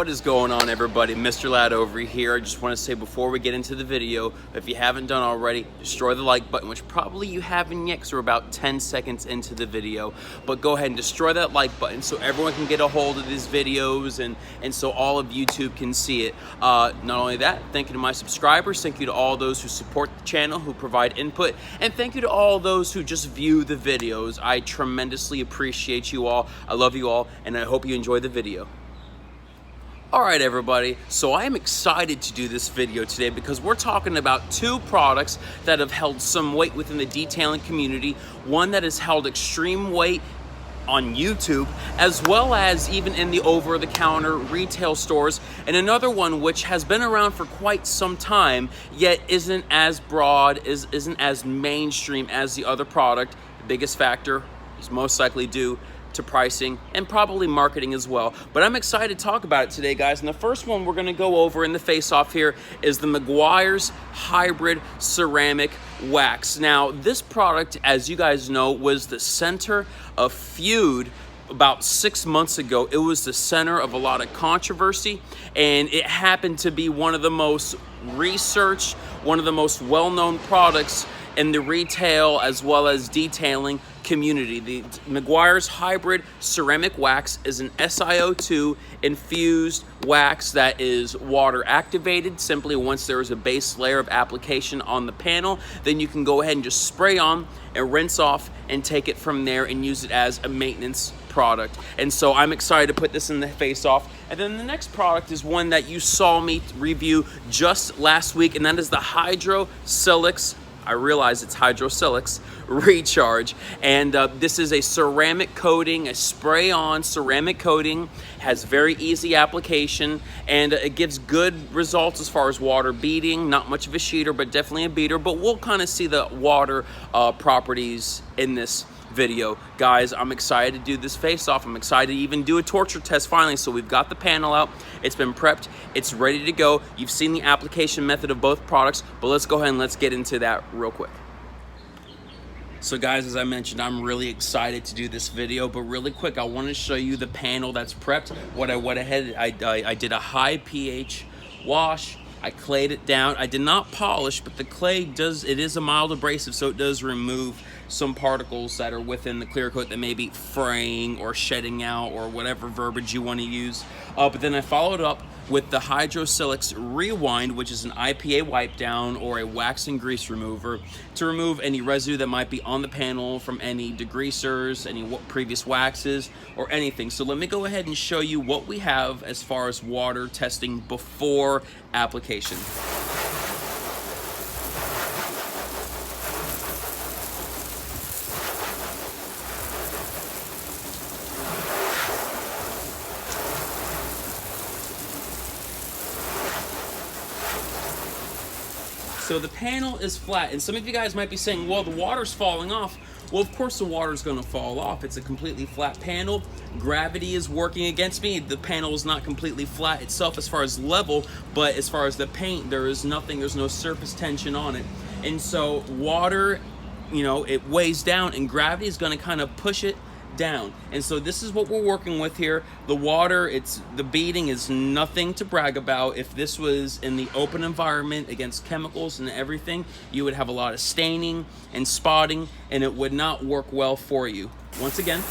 What is going on, everybody? Mr. Lad over here. I just want to say before we get into the video, if you haven't done already, destroy the like button, which probably you haven't yet because we're about 10 seconds into the video. But go ahead and destroy that like button so everyone can get a hold of these videos and so all of YouTube can see it. Not only that, thank you to my subscribers, thank you to all those who support the channel, who provide input, and thank you to all those who just view the videos. I tremendously appreciate you all. I love you all, and I hope you enjoy the video. Alright everybody, so I am excited to do this video today because we're talking about two products that have held some weight within the detailing community. One that has held extreme weight on YouTube, as well as even in the over-the-counter retail stores, and another one which has been around for quite some time, yet isn't as broad, isn't as mainstream as the other product. The biggest factor is most likely due to pricing and probably marketing as well. But I'm excited to talk about it today, guys. And the first one we're gonna go over in the face-off here is the Meguiars Hybrid Ceramic Wax. Now, this product, as you guys know, was the center of feud about 6 months ago. It was the center of a lot of controversy, and it happened to be one of the most researched, one of the most well-known products in the retail as well as detailing community. The Meguiars Hybrid Ceramic Wax is an SiO2 infused wax that is water activated. Simply once there is a base layer of application on the panel, then you can go ahead and just spray on and rinse off and take it from there and use it as a maintenance product. And so I'm excited to put this in the face off. And then the next product is one that you saw me review just last week, and that is the Hydrosilex, I realize it's Hydrosilex Recharge, and this is a ceramic coating, a spray-on ceramic coating, has very easy application, and it gives good results as far as water beading. Not much of a sheeter, but definitely a beater, but we'll kind of see the water properties in this video. Guys, I'm excited to do this face-off. I'm excited to even do a torture test finally. So we've got the panel out, it's been prepped, it's ready to go. You've seen the application method of both products, but let's go ahead and let's get into that real quick. So guys, as I mentioned, I'm really excited to do this video, but really quick, I want to show you the panel that's prepped. What I went ahead, I did a high pH wash. I clayed it down. I did not polish, but the clay it is a mild abrasive, so it does remove some particles that are within the clear coat that may be fraying or shedding out or whatever verbiage you want to use. But then I followed up with the Hydrosilex Rewind, which is an IPA wipe down or a wax and grease remover to remove any residue that might be on the panel from any degreasers, any previous waxes, or anything. So let me go ahead and show you what we have as far as water testing before application. So the panel is flat, and some of you guys might be saying, well, the water's falling off. Well, of course the water's gonna fall off. It's a completely flat panel. Gravity is working against me. The panel is not completely flat itself as far as level, but as far as the paint, there is nothing, there's no surface tension on it. And so water, you know, it weighs down, and gravity is gonna kind of push it down. And so this is what we're working with here. The water, the beading is nothing to brag about. If this was in the open environment against chemicals and everything, you would have a lot of staining and spotting, and it would not work well for you. Once again,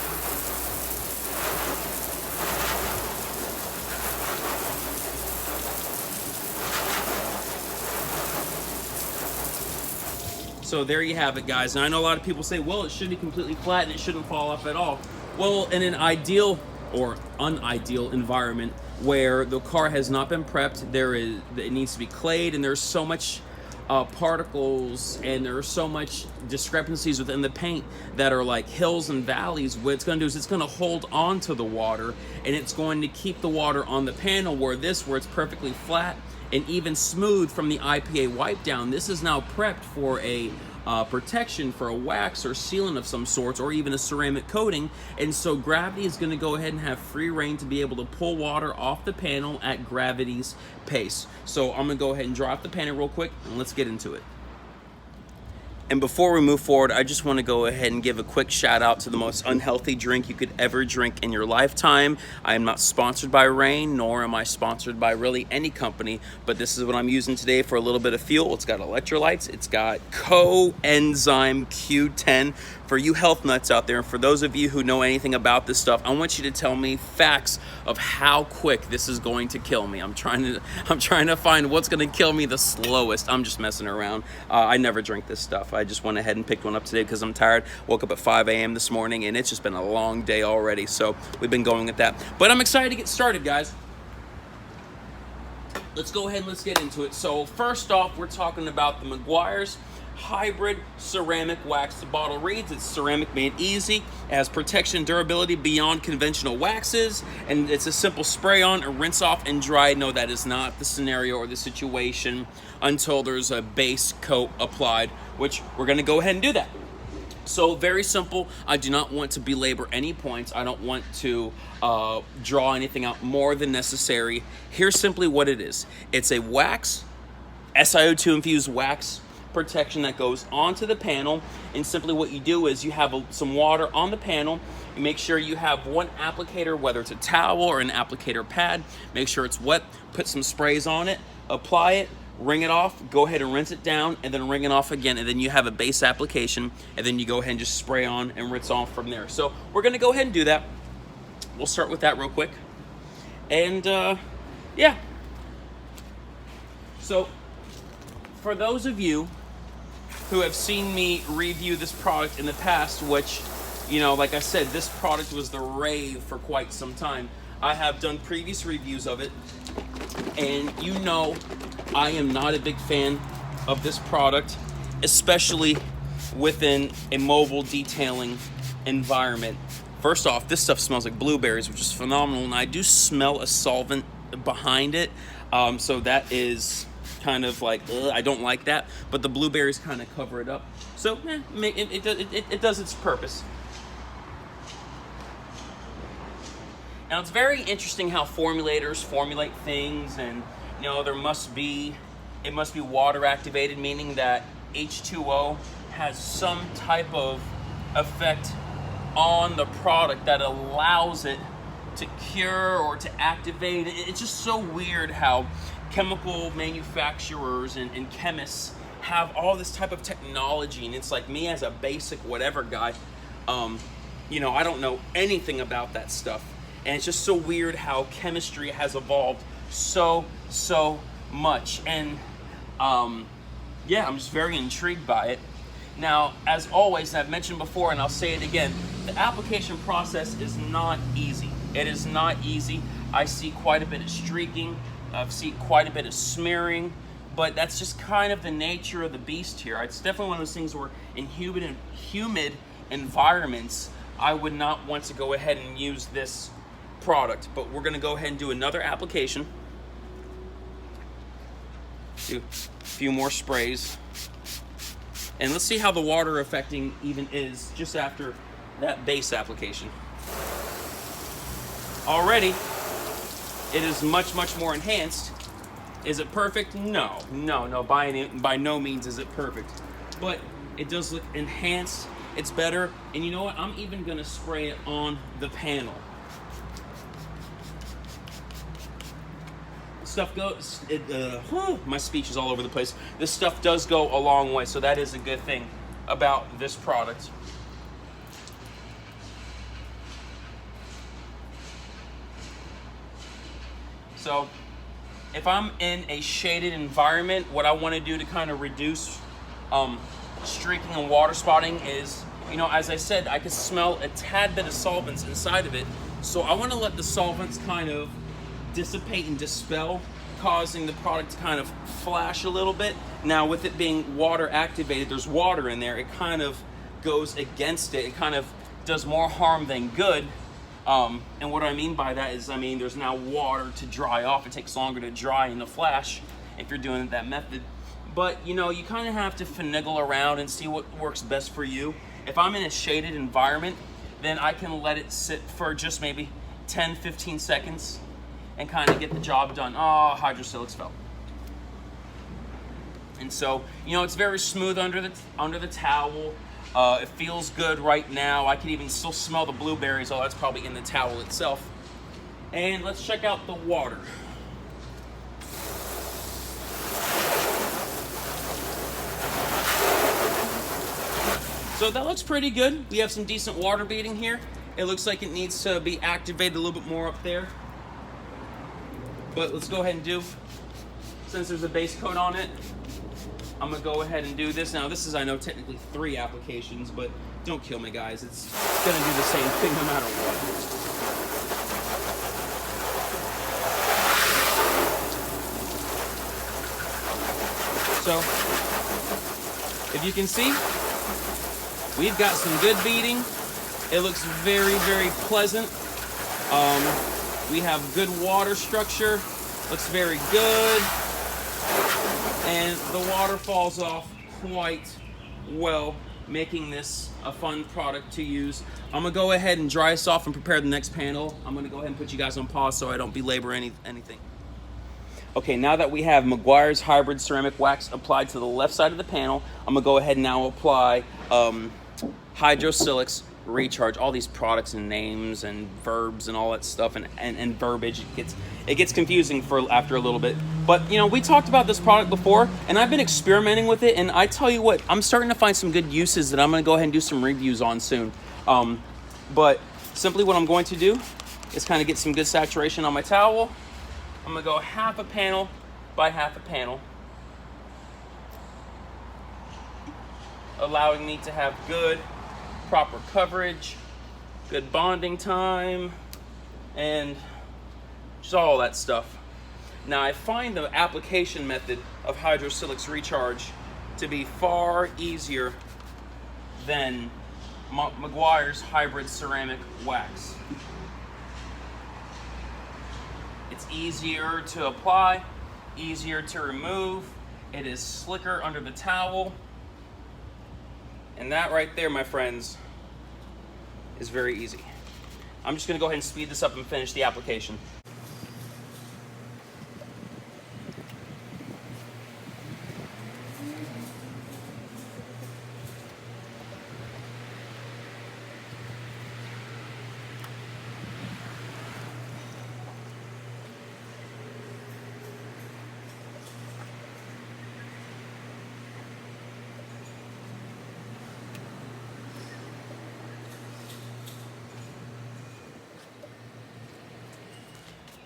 so there you have it, guys. Now I know a lot of people say, well, it should be completely flat and it shouldn't fall off at all. Well, in an ideal or unideal environment where the car has not been prepped, it needs to be clayed, and there's so much particles and there are so much discrepancies within the paint that are like hills and valleys. What it's going to do is it's going to hold on to the water, and it's going to keep the water on the panel, where it's perfectly flat and even smooth from the IPA wipe down. This is now prepped for a protection, for a wax or sealant of some sorts, or even a ceramic coating. And so gravity is going to go ahead and have free reign to be able to pull water off the panel at gravity's pace. So I'm going to go ahead and dry off the panel real quick, and let's get into it. And before we move forward, I just want to go ahead and give a quick shout out to the most unhealthy drink you could ever drink in your lifetime. I am not sponsored by Reign, nor am I sponsored by really any company, but this is what I'm using today for a little bit of fuel. It's got electrolytes, it's got coenzyme Q10. For you health nuts out there, and for those of you who know anything about this stuff, I want you to tell me facts of how quick this is going to kill me. I'm trying to find what's going to kill me the slowest. I'm just messing around. I never drink this stuff. I just went ahead and picked one up today because I'm tired. Woke up at 5 a.m. this morning, and it's just been a long day already. So we've been going at that. But I'm excited to get started, guys. Let's go ahead and let's get into it. So first off, we're talking about the Meguiars Hybrid Ceramic Wax. The bottle reads, it's ceramic made easy. It has protection and durability beyond conventional waxes, and it's a simple spray on, a rinse off, and dry. No, that is not the scenario or the situation until there's a base coat applied, which we're going to go ahead and do that. So very simple. I do not want to belabor any points. I don't want to draw anything out more than necessary. Here's simply what it is. It's a wax, SiO2 infused wax protection that goes onto the panel, and simply what you do is you have some water on the panel. You make sure you have one applicator, whether it's a towel or an applicator pad. Make sure it's wet, put some sprays on it, apply it, wring it off, go ahead and rinse it down, and then wring it off again, and then you have a base application, and then you go ahead and just spray on and rinse off from there. So we're gonna go ahead and do that. We'll start with that real quick. And yeah. So for those of you who have seen me review this product in the past, which, you know, like I said, this product was the rave for quite some time. I have done previous reviews of it, and you know I am not a big fan of this product, especially within a mobile detailing environment. First off, this stuff smells like blueberries, which is phenomenal, and I do smell a solvent behind it, so that is kind of like, I don't like that, but the blueberries kind of cover it up. So it does its purpose. Now it's very interesting how formulators formulate things, and you know it must be water activated, meaning that H2O has some type of effect on the product that allows it to cure or to activate. It's just so weird how chemical manufacturers and chemists have all this type of technology, and it's like me as a basic whatever guy, you know, I don't know anything about that stuff, and it's just so weird how chemistry has evolved so much. And yeah, I'm just very intrigued by it. Now, as always, I've mentioned before, and I'll say it again, the application process is not easy. It is not easy. I see quite a bit of streaking. I've seen quite a bit of smearing, but that's just kind of the nature of the beast here. It's definitely one of those things where in humid environments, I would not want to go ahead and use this product, but we're gonna go ahead and do another application. Do a few more sprays. And let's see how the water affecting even is just after that base application. Already, it is much more enhanced. Is it perfect? No. By no means is it perfect. But it does look enhanced. It's better. And you know what? I'm even gonna spray it on the panel. Stuff goes, my speech is all over the place. This stuff does go a long way, so that is a good thing about this product. So if I'm in a shaded environment, what I want to do to kind of reduce streaking and water spotting is, you know, as I said, I could smell a tad bit of solvents inside of it. So I want to let the solvents kind of dissipate and dispel, causing the product to kind of flash a little bit. Now with it being water activated, there's water in there, it kind of goes against it. It kind of does more harm than good. And what I mean by that is, I mean, there's now water to dry off. It takes longer to dry in the flash if you're doing that method. But, you know, you kind of have to finagle around and see what works best for you. If I'm in a shaded environment, then I can let it sit for just maybe 10, 15 seconds and kind of get the job done. Oh, Hydrosilex fell. And so, you know, it's very smooth under the towel. It feels good right now. I can even still smell the blueberries, although that's probably in the towel itself. And let's check out the water. So that looks pretty good. We have some decent water beading here. It looks like it needs to be activated a little bit more up there. But let's go ahead and do, since there's a base coat on it, I'm gonna go ahead and do this. Now this is, I know, technically 3 applications, but don't kill me, guys. It's gonna do the same thing no matter what. So, if you can see, we've got some good beading. It looks very, very pleasant. We have good water structure. Looks very good. And the water falls off quite well, making this a fun product to use. I'm gonna go ahead and dry this off and prepare the next panel. I'm gonna go ahead and put you guys on pause so I don't belabor anything. Okay, now that we have Meguiars Hybrid Ceramic Wax applied to the left side of the panel, I'm gonna go ahead and now apply Hydrosilex Recharge. All these products and names and verbs and all that stuff and verbiage, it gets confusing for after a little bit. But you know, we talked about this product before, and I've been experimenting with it, and I tell you what, I'm starting to find some good uses that I'm gonna go ahead and do some reviews on soon. But simply what I'm going to do is kind of get some good saturation on my towel. I'm gonna go half a panel by half a panel, allowing me to have good, proper coverage, good bonding time, and just all that stuff. Now, I find the application method of Hydrosilex Recharge to be far easier than Meguiars Hybrid Ceramic Wax. It's easier to apply, easier to remove. It is slicker under the towel. And that right there, my friends, is very easy. I'm just gonna go ahead and speed this up and finish the application.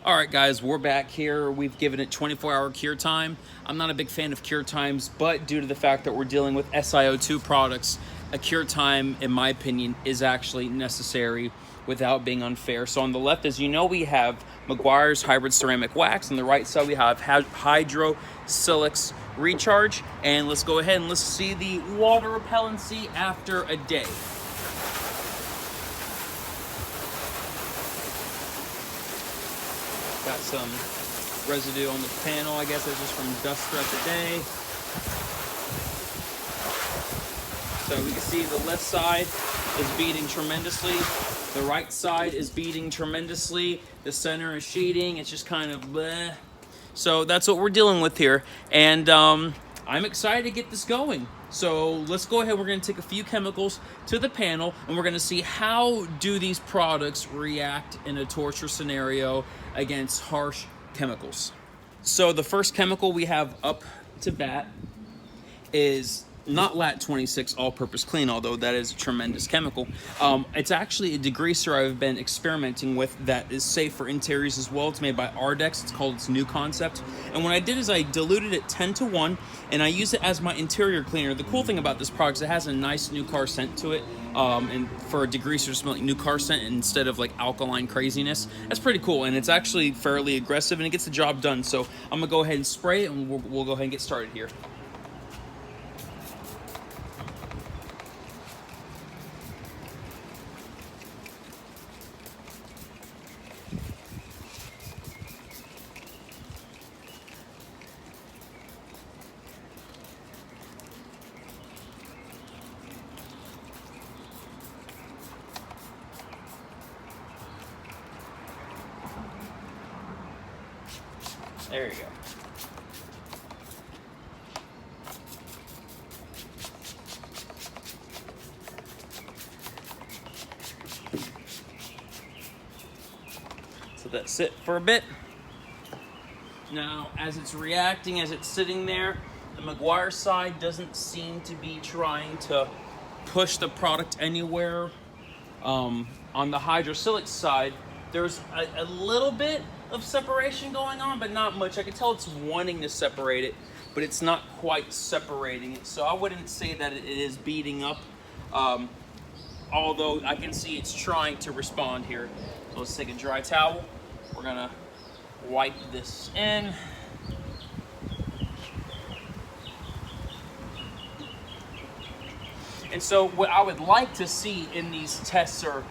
All right, guys, we're back here. We've given it 24-hour cure time. I'm not a big fan of cure times, but due to the fact that we're dealing with SiO2 products, a cure time, in my opinion, is actually necessary without being unfair. So on the left, as you know, we have Meguiars Hybrid Ceramic Wax. On the right side, we have Hydrosilex Recharge. And let's go ahead and let's see the water repellency after a day. Got some residue on the panel. I guess that's just from dust throughout the day. So we can see the left side is beading tremendously. The right side is beading tremendously. The center is sheeting. It's just kind of bleh. So that's what we're dealing with here. And I'm excited to get this going. So let's go ahead. We're going to take a few chemicals to the panel, and we're going to see how do these products react in a torture scenario against harsh chemicals. So the first chemical we have up to bat is not Lat 26 all-purpose clean, although that is a tremendous chemical. It's actually a degreaser I've been experimenting with that is safe for interiors as well. It's made by Ardex. It's called its new concept. And what I did is I diluted it 10-to-1, and I use it as my interior cleaner. The cool thing about this product is it has a nice new car scent to it. And for a degreaser to smell like new car scent instead of like alkaline craziness, that's pretty cool. And it's actually fairly aggressive, and it gets the job done. So I'm gonna go ahead and spray it, and we'll go ahead and get started here. There you go. let that sit for a bit. Now, as it's reacting, as it's sitting there, the Meguiars side doesn't seem to be trying to push the product anywhere. On the Hydrosilex side, there's a little bit of separation going on, but not much. I can tell it's wanting to separate it, but it's not quite separating it. So I wouldn't say that it is beading up, although I can see it's trying to respond here. So let's take a dry towel. We're gonna wipe this in. And so what I would like to see in these tests or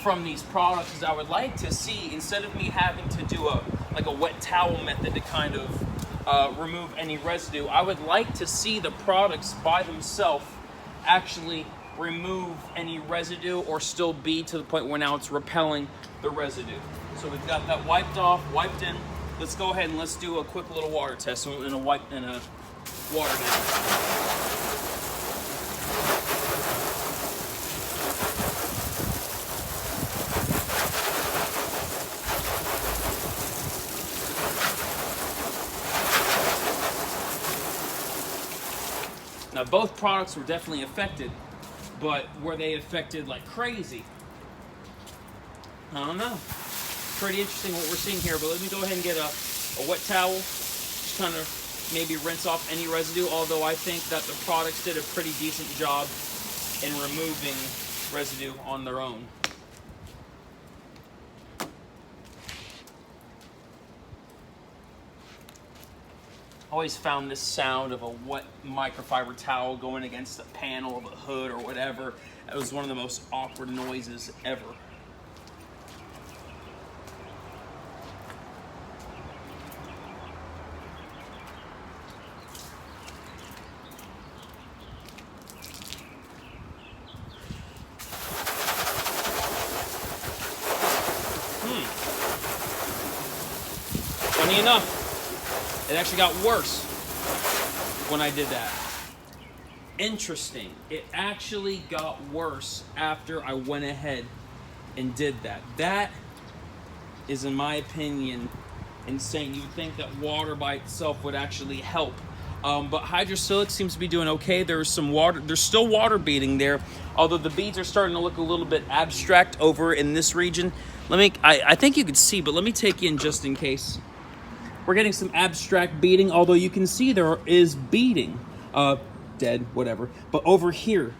from these products is I would like to see, instead of me having to do a wet towel method to kind of remove any residue, I would like to see the products by themselves actually remove any residue or still be to the point where now it's repelling the residue. So we've got that wiped off, wiped in. Let's go ahead and let's do a quick little water test in a water now. Now, both products were definitely affected, but were they affected like crazy? I don't know. Pretty interesting what we're seeing here, but let me go ahead and get a wet towel, just kind of maybe rinse off any residue, although I think that the products did a pretty decent job in removing residue on their own. Always found this sound of a wet microfiber towel going against the panel of a hood or whatever. It was one of the most awkward noises ever. Funny enough, it actually got worse when I did that. Interesting. It actually got worse after I went ahead and did that. That is, in my opinion, insane. You'd think that water by itself would actually help. But Hydrosilex seems to be doing okay. There's some water. There's still water beading there, although the beads are starting to look a little bit abstract over in this region. I think you can see, but let me take you in just in case. We're getting some abstract beading, although you can see there is beading. Dead, whatever. But over here,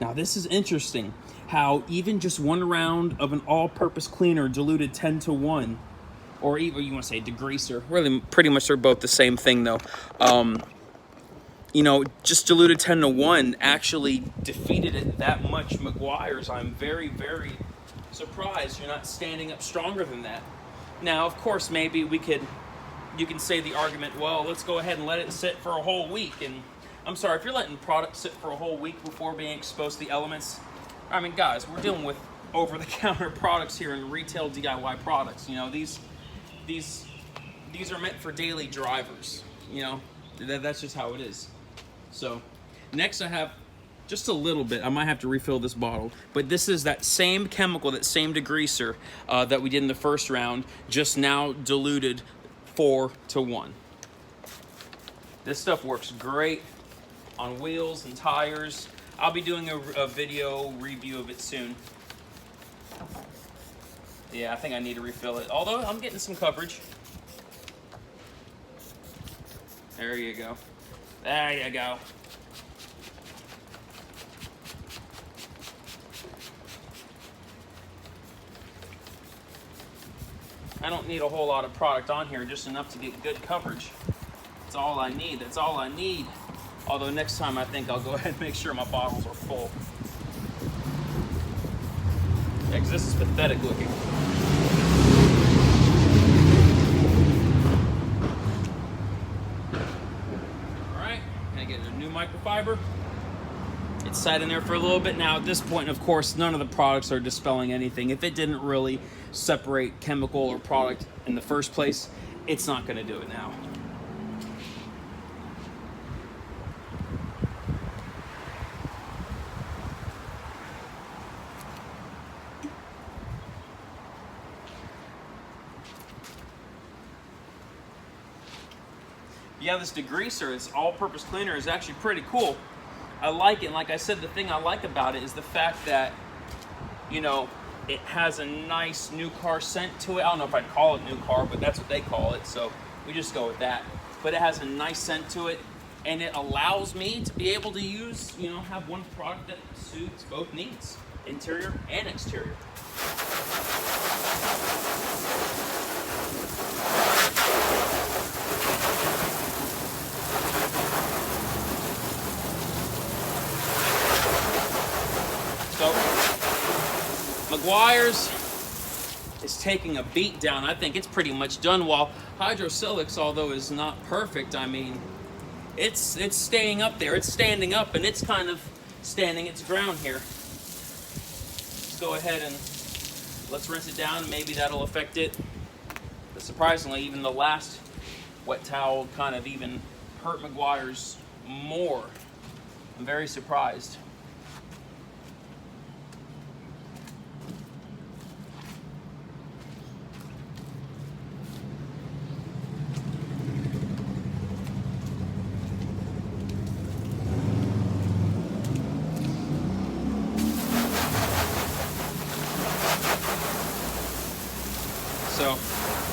now this is interesting, how even just one round of an all-purpose cleaner diluted 10-to-1, or even you want to say degreaser, really pretty much they're both the same thing though. You know, just diluted 10-to-1 actually defeated it that much. Meguiars, I'm very, very surprised you're not standing up stronger than that. Now, of course, maybe you can say the argument, well, let's go ahead and let it sit for a whole week. And I'm sorry, if you're letting products sit for a whole week before being exposed to the elements, I mean, guys, we're dealing with over-the-counter products here and retail DIY products. You know, these are meant for daily drivers. You know, that's just how it is. So next I have just a little bit. I might have to refill this bottle, but this is that same chemical, that same degreaser that we did in the first round, just now diluted 4-to-1. This stuff works great on wheels and tires. I'll be doing a video review of it soon. Yeah, I think I need to refill it, although I'm getting some coverage. There you go. There you go. I don't need a whole lot of product on here, just enough to get good coverage. That's all I need. That's all I need. Although next time I think I'll go ahead and make sure my bottles are full. Yeah, because this is pathetic looking. Alright, gonna get a new microfiber. It's sat in there for a little bit now. At this point, of course, none of the products are dispelling anything. If it didn't really separate chemical or product in the first place, it's not going to do it now. yeah, this degreaser, this all-purpose cleaner, is actually pretty cool. I like it, and like I said, the thing I like about it is the fact that, you know, it has a nice new car scent to it. I don't know if I'd call it new car, but that's what they call it, so we just go with that. But it has a nice scent to it, and it allows me to be able to use, you know, have one product that suits both needs, interior and exterior. So, Meguiars is taking a beat down. I think it's pretty much done, while Hydrosilex, although is not perfect, I mean, it's staying up there. It's standing up, and it's kind of standing its ground here. Let's go ahead and let's rinse it down, and maybe that'll affect it. But surprisingly, even the last wet towel kind of even hurt Meguiars more. I'm very surprised. So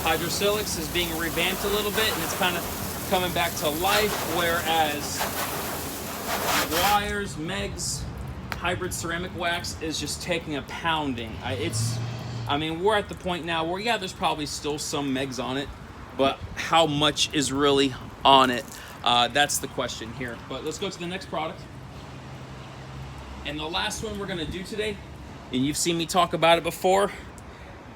Hydrosilex is being revamped a little bit, and it's kind of coming back to life, whereas Meguiars, Meg's hybrid ceramic wax is just taking a pounding. I mean, we're at the point now where, yeah, there's probably still some Meg's on it, but how much is really on it? That's the question here. But let's go to the next product. And the last one we're gonna do today, and you've seen me talk about it before,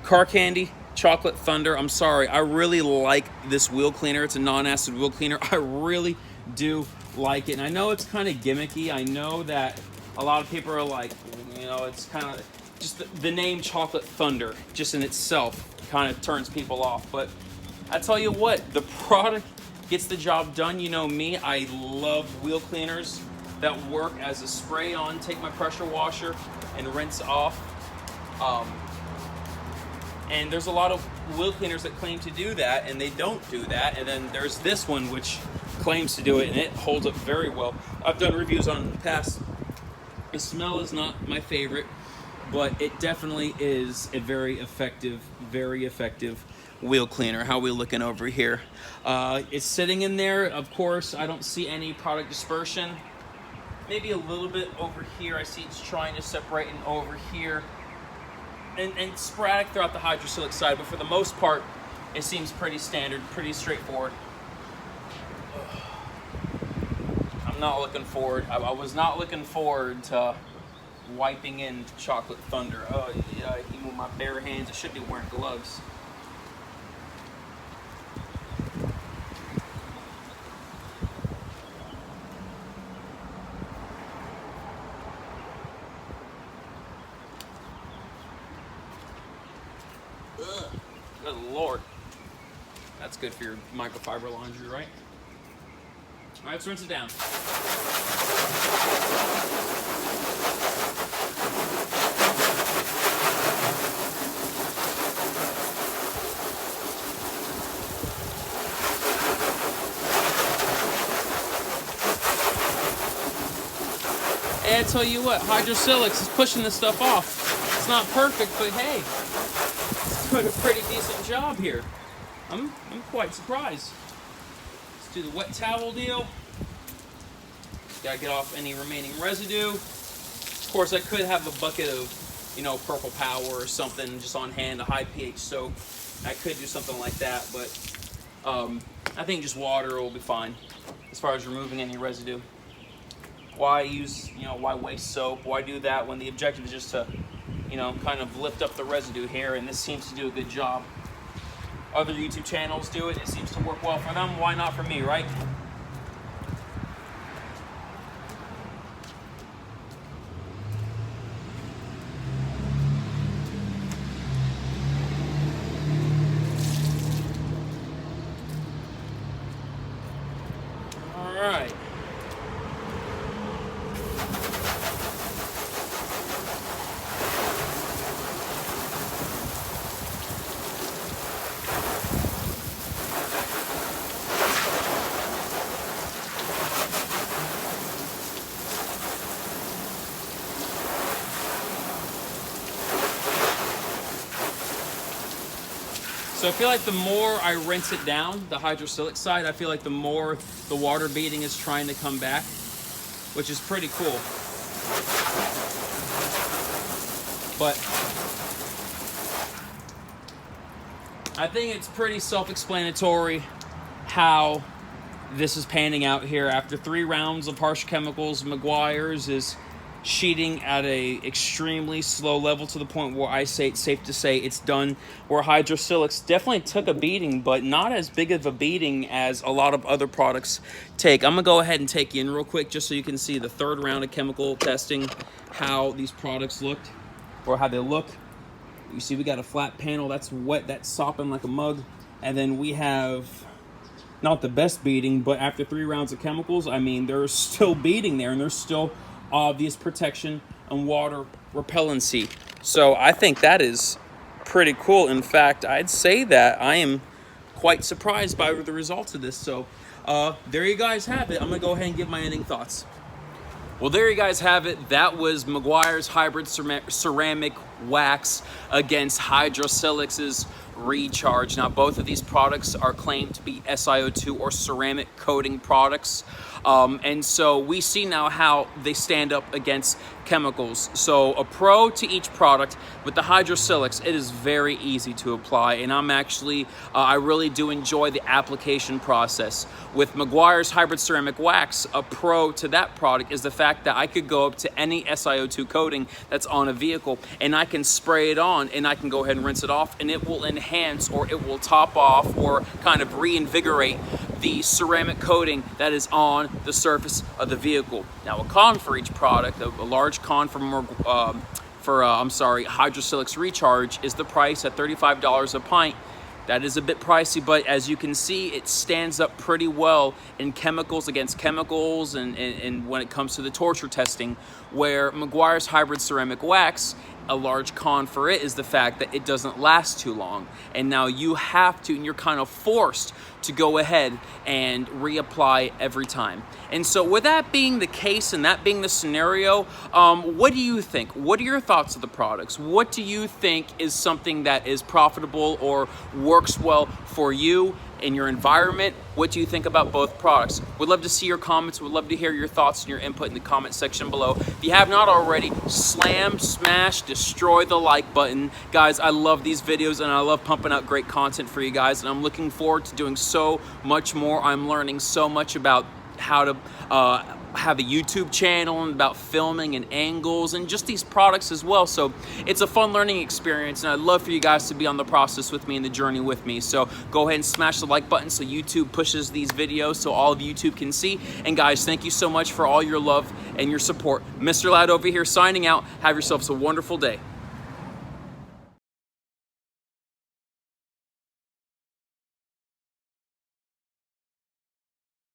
Car Candy Chocolate Thunder. I'm sorry, I really like this wheel cleaner. It's a non-acid wheel cleaner. I really do like it. And I know it's kind of gimmicky. I know that a lot of people are like, you know, it's kind of just the name Chocolate Thunder just in itself kind of turns people off. But I tell you what, the product gets the job done. You know me, I love wheel cleaners that work as a spray on, take my pressure washer and rinse off. And there's a lot of wheel cleaners that claim to do that, and they don't do that. And then there's this one which claims to do it, and it holds up very well. I've done reviews on it in the past. The smell is not my favorite, but it definitely is a very effective wheel cleaner. How are we looking over here? It's sitting in there. Of course, I don't see any product dispersion. Maybe a little bit over here. I see it's trying to separate, and over here. And sporadic throughout the Hydrosilex side, but for the most part, it seems pretty standard, pretty straightforward. I'm not looking forward. I was not looking forward to wiping in Chocolate Thunder. Oh, yeah, even with my bare hands, I should be wearing gloves. Ugh, good Lord. That's good for your microfiber laundry, right? All right, let's rinse it down. Hey, I tell you what, Hydrosilex is pushing this stuff off. It's not perfect, but hey, it's doing a pretty decent job here. I'm quite surprised. Let's do the wet towel deal. Gotta get off any remaining residue. Of course, I could have a bucket of, you know, Purple Power or something just on hand, a high pH soap. I could do something like that, but I think just water will be fine as far as removing any residue. Why use, you know, why waste soap? Why do that when the objective is just to, you know, kind of lift up the residue here, and this seems to do a good job. Other YouTube channels do it. It seems to work well for them. Why not for me, right? All right. So I feel like the more I rinse it down, the Hydrosilex side, I feel like the more the water beading is trying to come back, which is pretty cool. But I think it's pretty self-explanatory how this is panning out here. After 3 rounds of harsh chemicals, Meguiars is sheeting at a extremely slow level, to the point where I say it's safe to say it's done. Where Hydrosilex definitely took a beating, but not as big of a beating as a lot of other products take. I'm gonna go ahead and take you in real quick just so you can see the 3rd round of chemical testing, how these products looked, or how they look. You see we got a flat panel that's wet, that's sopping like a mug, and then we have not the best beating, but after 3 rounds of chemicals, I mean, there's still beating there, and there's still obvious protection and water repellency. So I think that is pretty cool. In fact, I'd say that I am quite surprised by the results of this. So there you guys have it. I'm gonna go ahead and give my ending thoughts. Well, there you guys have it. That was Meguiar's Hybrid Ceramic Wax against Hydrosilex's Recharge. Now, both of these products are claimed to be SiO2 or ceramic coating products. And so we see now how they stand up against chemicals. So a pro to each product. With the Hydrosilex, it is very easy to apply, and I'm actually, I really do enjoy the application process. With Meguiar's Hybrid Ceramic Wax, a pro to that product is the fact that I could go up to any SiO2 coating that's on a vehicle, and I can spray it on, and I can go ahead and rinse it off, and it will enhance, or it will top off, or kind of reinvigorate the ceramic coating that is on the surface of the vehicle. Now, a con for each product, a large con for Hydrosilex Recharge is the price at $35 a pint. That is a bit pricey, but as you can see, it stands up pretty well in chemicals against chemicals, and when it comes to the torture testing, where Meguiar's Hybrid Ceramic Wax, a large con for it is the fact that it doesn't last too long. And now you have to, and you're kind of forced to go ahead and reapply every time. And so with that being the case, and that being the scenario, what do you think? What are your thoughts of the products? What do you think is something that is profitable or works well for you in your environment? What do you think about both products? We'd love to see your comments. We'd love to hear your thoughts and your input in the comment section below. If you have not already, slam, smash, destroy the like button. Guys, I love these videos, and I love pumping out great content for you guys, and I'm looking forward to doing so much more. I'm learning so much about how to have a YouTube channel, and about filming and angles and just these products as well. So it's a fun learning experience, and I'd love for you guys to be on the process with me and the journey with me. So go ahead and smash the like button so YouTube pushes these videos so all of YouTube can see. And guys, thank you so much for all your love and your support. Mr. Lad over here signing out. Have yourselves a wonderful day.